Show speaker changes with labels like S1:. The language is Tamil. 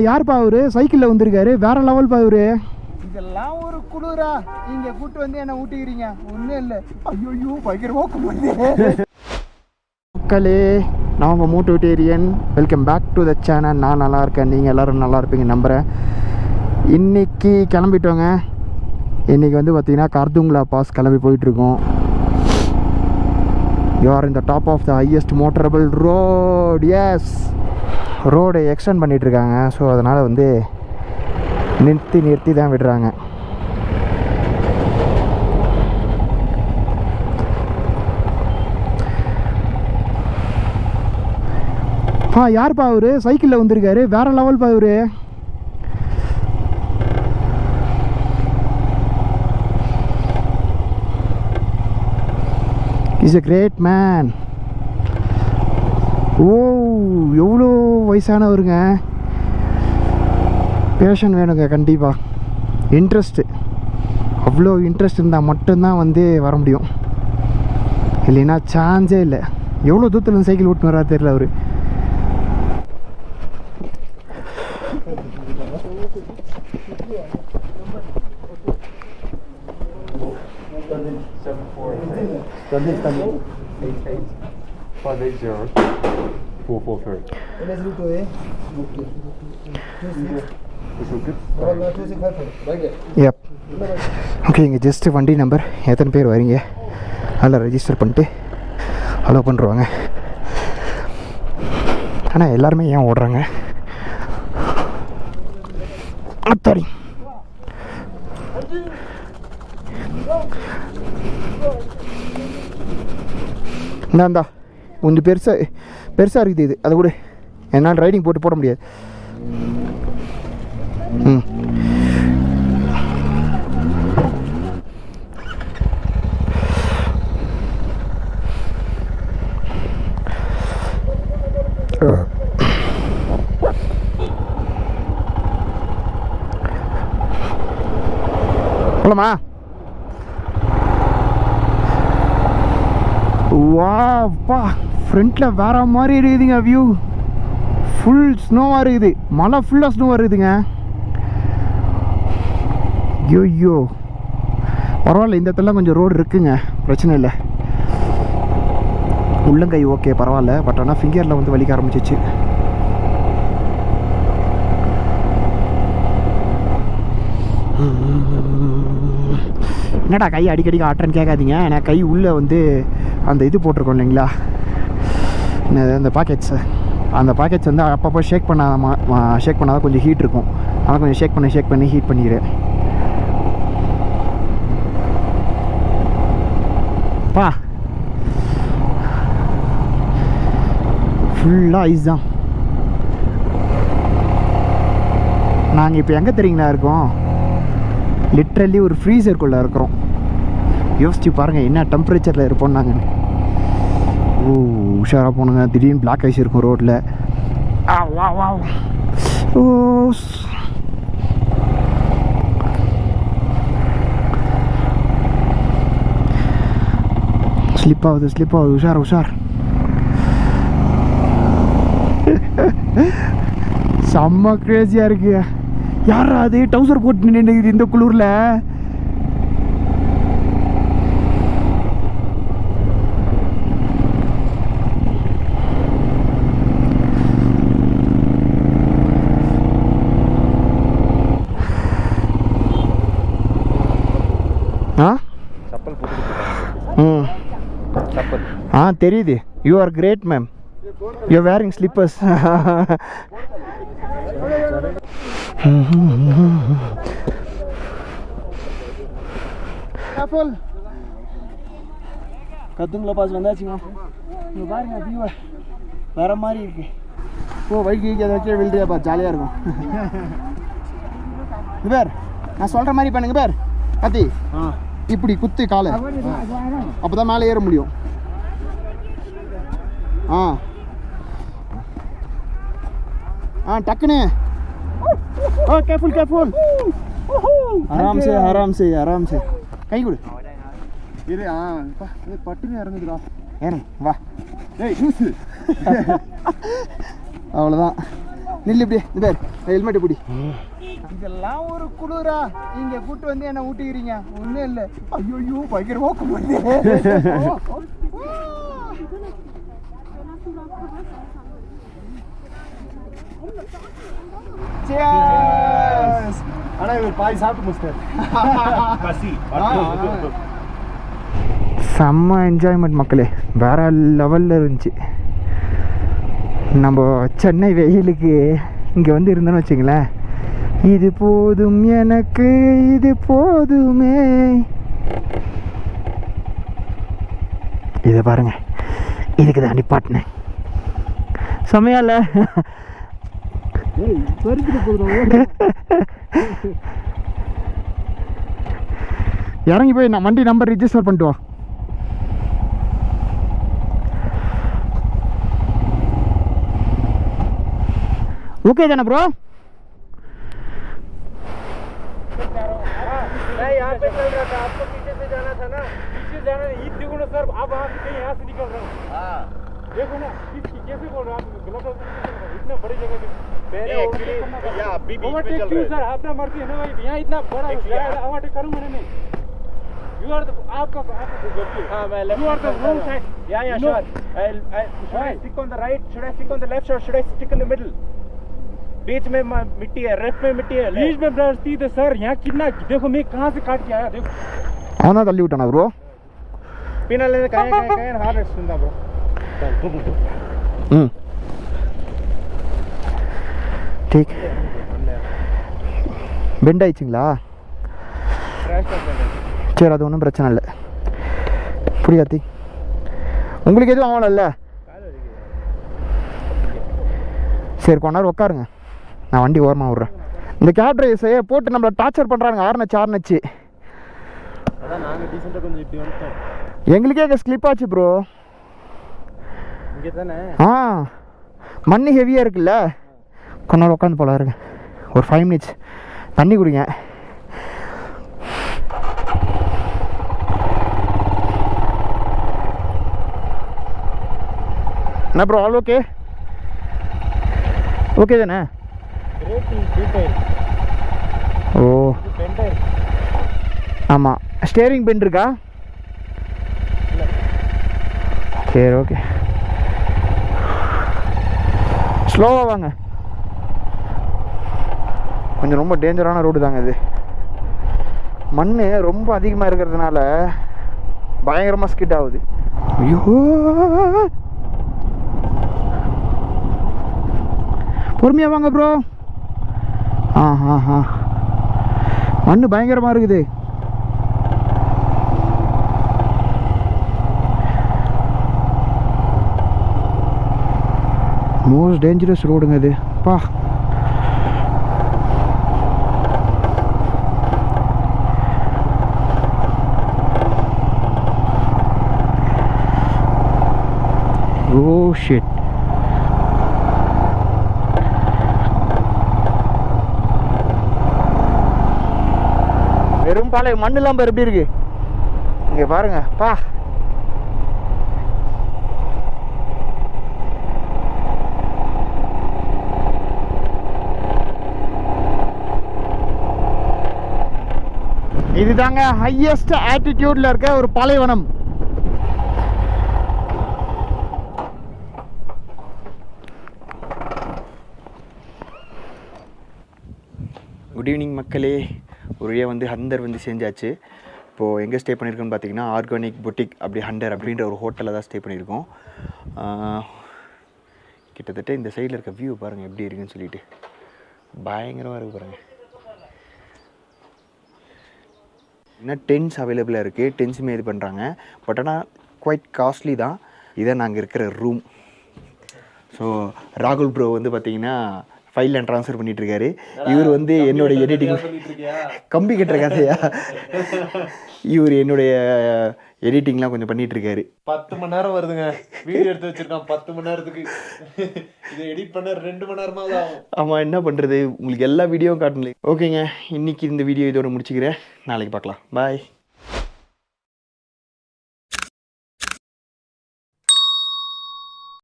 S1: யாருப்பா அவரு சைக்கிளில் வந்திருக்காரு? வேற லெவல் பா அவரு.
S2: இதெல்லாம் ஒரு குளிரா இங்கே கூட்டு வந்து என்ன ஊட்டிக்கிறீங்க? ஒன்றும் இல்லை. ஐயோ பயங்கரமாக குளிருது.
S1: மக்களே, நான் உங்கள் motivatorian. Welcome back to the channel. நான் நல்லா இருக்கேன், நீங்கள் எல்லோரும் நல்லா இருப்பீங்க நம்புகிறேன். இன்றைக்கி கிளம்பிட்டோங்க. இன்றைக்கி வந்து பார்த்திங்கன்னா கர்துங்லா பாஸ் கிளம்பி போயிட்டுருக்கோம். You are in the top of the highest motorable road. Yes, ரோடை எக்ஸ்டெண்ட் பண்ணிகிட்ருக்காங்க. ஸோ அதனால் வந்து நிறுத்தி தான் விடுறாங்க. யாருப்பா அவரு சைக்கிளில் வந்திருக்காரு? வேற லெவல் பா அவரு. Is a great man. ஓ, எவ்வளோ வயசானவருங்க. பேஷன் வேணுங்க கண்டிப்பாக. இன்ட்ரெஸ்ட்டு, அவ்வளோ இன்ட்ரெஸ்ட் இருந்தால் மட்டும்தான் வந்து வர முடியும். இல்லைன்னா சான்ஸே இல்லை. எவ்வளோ தூரத்தில் சைக்கிள் ஓட்டுன்னு வராது தெரியல அவர். ஓகே, இங்கே ஜஸ்ட்டு வண்டி நம்பர் எத்தனை பேர் வரீங்க அதில் ரெஜிஸ்டர் பண்ணிட்டு அலோவ் பண்ணுறாங்க. ஆனால் எல்லாருமே ஏன் ஓடுறாங்க? அத்தாரி இந்தாண்டா கொஞ்சம் பெருசாக இருக்குது இது. அதை கூட என்னால் ரைடிங் போட முடியாது. போலாமா? வாப்பா, ஃப்ரண்ட்டில் வேற மாதிரி இருக்குதுங்க வியூ. ஃபுல் ஸ்னோவாக இருக்குது. மழை ஃபுல்லாக ஸ்னோவாக இருக்குதுங்க. ஐயோ பரவாயில்ல, இந்த இடத்துல கொஞ்சம் ரோடு இருக்குங்க, பிரச்சனை இல்லை. உள்ளங்கை ஓகே பரவாயில்ல. பட் ஆனால் ஃபிங்கரில் வந்து வலிக்க ஆரம்பிச்சிச்சு. என்னடா கை அடிக்கடி ஆட்டுறேன்னு கேட்காதீங்க. ஏன்னா கை உள்ளே வந்து அந்த இது போட்டிருக்கோம் இல்லைங்களா, அந்த பாக்கெட்ஸு. அந்த பாக்கெட்ஸ் வந்து அப்பப்போ ஷேக் பண்ணாதான் கொஞ்சம் ஹீட் இருக்கும். ஆனால் கொஞ்சம் ஷேக் பண்ணி ஹீட் பண்ணிக்கிறேன். பா ஃபுல்லாக ஐஸ் தான். நாங்கள் இப்போ எங்கே தெரியுங்களா இருக்கோம்? லிட்ரலி ஒரு ஃப்ரீசருக்குள்ளே இருக்கிறோம். யோசிச்சு பாருங்கள் என்ன டெம்பரேச்சரில் இருப்போம் நாங்கள். ஓ, உஷாராக போனுங்க. திடீர்னு பிளாக் ஐஸ் இருக்கும் ரோட்டில். ஓ, ஸ்லிப் ஆகுது. உஷார். செம்ம கிரேசியாக இருக்கு. யாரா அது டவுசர் போட்டு நின்றுக்குது இந்த குளிரில்? தெரியுது. You are great ma'am. You are wearing slippers.
S2: Khardungla pass வந்தாச்சுங்க. இங்கே பாருங்க வியூவை வேற மாதிரி இருக்கு. ஓ, வைக்கி ஏதாச்சும் வில்டியாப்பா ஜாலியாக இருக்கும். இது பேர் நான் சொல்கிற மாதிரி பண்ணுங்க பேர். கத்தி இப்படி குத்து காலை, அப்போ தான் மேலே ஏற முடியும். டக்குன்னு. ஓ, கேர்ஃபுல். ஆராம் से கை கொடு. இரு. பட்டுன்னு இறங்குதுடா. ஏறேன் வா. அவ்வளோதான். நில்லு இப்படியே இந்த பேர் ஹெல்மெட்டு பிடி. இதெல்லாம் ஒரு குளிரா இங்கே கூட்டு வந்து என்ன ஊட்டிக்கிறீங்க? ஒன்றும் இல்லை. ஐயோ பயங்கரமா குளிருது. ஆனா இவர் பாதி சாப்பிட்டு முடிச்சிட்டாரு.
S1: செம்ம என்ஜாய்மெண்ட் மக்களே, வேற லெவலில் இருந்துச்சு. நம்ம சென்னை வெயிலுக்கு இங்கே வந்து இருந்தோன்னு வச்சுங்களேன், இது போதும் எனக்கு இது போதுமே. இதை பாருங்க, இதுக்கு தான் நிப்பாட்டினேன். செம்மையா இல்லை? இறங்கி போய் நான் வண்டி நம்பர் ரிஜிஸ்டர் பண்ணிட்டு வா. ओके जाना ब्रो?
S2: मैं यहाँ पे चल रहा था, आपको पीछे से जाना था ना? पीछे जाना नहीं, देखो ना सर, आप वहाँ से कहीं यहाँ से निकल रहे हो। हाँ देखो ना, कैसे बोल रहे हो आप? गलत इतना बड़ी जगह पे मैंने एक्चुअली या अभी बीच में चल रहे हैं सर, अपना मर्जी है ना भाई, यहाँ इतना बड़ा ओवरटेक करूँगा नहीं। You are the आपका गलती। हाँ मैं left. You are the wrong side। Yeah sure। Should I stick on the right? Should I stick on the left or should I stick in the middle? बीच में मिट्टी है, लेफ्ट में मिट्टी है, बीच में ब्रस्ती है सर। यहाँ कितना देखो, मैं कहाँ से काट के आया देखो।
S1: அவனா தள்ளி விட்டானா ப்ரோ?
S2: பின்னால இருந்து கயன் ஹார்ட் ரேட் இருந்தா ப்ரோ.
S1: ठीक பெண்ட் ஆயிடுச்சுங்களா? சரி, அது ஒன்றும் பிரச்சனை இல்லை. புரியாத்தி உங்களுக்கு எதுவும் ஆகல? சரி, கொஞ்ச நேரம் உட்காருங்க, நான் வண்டி ஓரமாக விட்றேன். இந்த கேப் டிரைவர்ஸை போட்டு நம்மளை டார்ச்சர் பண்ணுறாங்க. ஆறுனச்சு
S2: அதான் நாங்கள் டீசெண்டாக கொஞ்சம் இப்படி வந்துட்டோம்.
S1: எங்களுக்கே இங்கே ஸ்லிப் ஆச்சு ப்ரோ.
S2: இங்கே தானே?
S1: மண் ஹெவியாக இருக்குல்ல, கொஞ்ச நேரம் உட்காந்து போல இருங்க. ஒரு 5 மினிட்ஸ் தண்ணி குடிங்க. என்ன ப்ரோ, ஆல் ஓகே? ஓகே தானே? ஓ ஆமாம், ஸ்டேரிங் பெண்ட் இருக்கா? சரி ஓகே, ஸ்லோவாக வாங்க. கொஞ்சம் ரொம்ப டேஞ்சரான ரோடு தாங்க இது. மண் ரொம்ப அதிகமாக இருக்கிறதுனால பயங்கரமாக ஸ்கிட் ஆகுது. ஐயோ, பொறுமையாக வாங்க ப்ரோ. மண் பயங்கரமாக இருக்குது. மோஸ்ட் டேஞ்சரஸ் ரோடுங்க இது. பா, ஓ ஷிட். வெறும் பாலை மண் இல்லாமல் எப்படி இருக்கு இங்கே பாருங்க. பா, இதுதாங்க ஹையஸ்ட் ஆல்டிடியூட்ல இருக்க ஒரு பாலைவனம். குட் ஈவினிங் மக்களே. ஒரு வழியாக வந்து ஹண்டர் வந்து செஞ்சாச்சு. இப்போது எங்கே ஸ்டே பண்ணியிருக்கோன்னு பார்த்தீங்கன்னா ஆர்கானிக் புட்டிக் அப்படி ஹண்டர் அப்படின்ற ஒரு ஹோட்டலில் தான் ஸ்டே பண்ணியிருக்கோம். கிட்டத்தட்ட இந்த சைடில் இருக்க வியூ பாருங்கள் எப்படி இருக்குன்னு சொல்லிட்டு பயங்கரமாக இருக்குது பாருங்கள். இன்னும் டென்ட்ஸ் அவைலபிளாக இருக்குது, டென்ட்ஸுமே இது பண்ணுறாங்க. பட் ஆனால் குவைட் காஸ்ட்லி தான். இதான் நாங்கள் இருக்கிற ரூம். ஸோ ராகுல் ப்ரோ வந்து பார்த்தீங்கன்னா ஃபைல் அண்ட் ட்ரான்ஸ்ஃபர் பண்ணிகிட்ருக்காரு. இவர் வந்து என்னுடைய எடிட்டிங் கம்பி கட்டுற கதையா, இவர் என்னுடைய எடிட்டிங்லாம் கொஞ்சம் பண்ணிகிட்ருக்காரு.
S2: 10 மணி நேரம் வருதுங்க வீடியோ எடுத்து வச்சுருக்கான். 10 மணி நேரத்துக்கு இதை எடிட் பண்ண 2 மணி நேரமாக தான் ஆகும்.
S1: ஆமாம், என்ன பண்ணுறது, உங்களுக்கு எல்லா வீடியோவும் காட்டணும். ஓகேங்க, இன்றைக்கி இந்த வீடியோ இதோட முடிச்சுக்கிறேன். நாளைக்கு பார்க்கலாம். பாய்.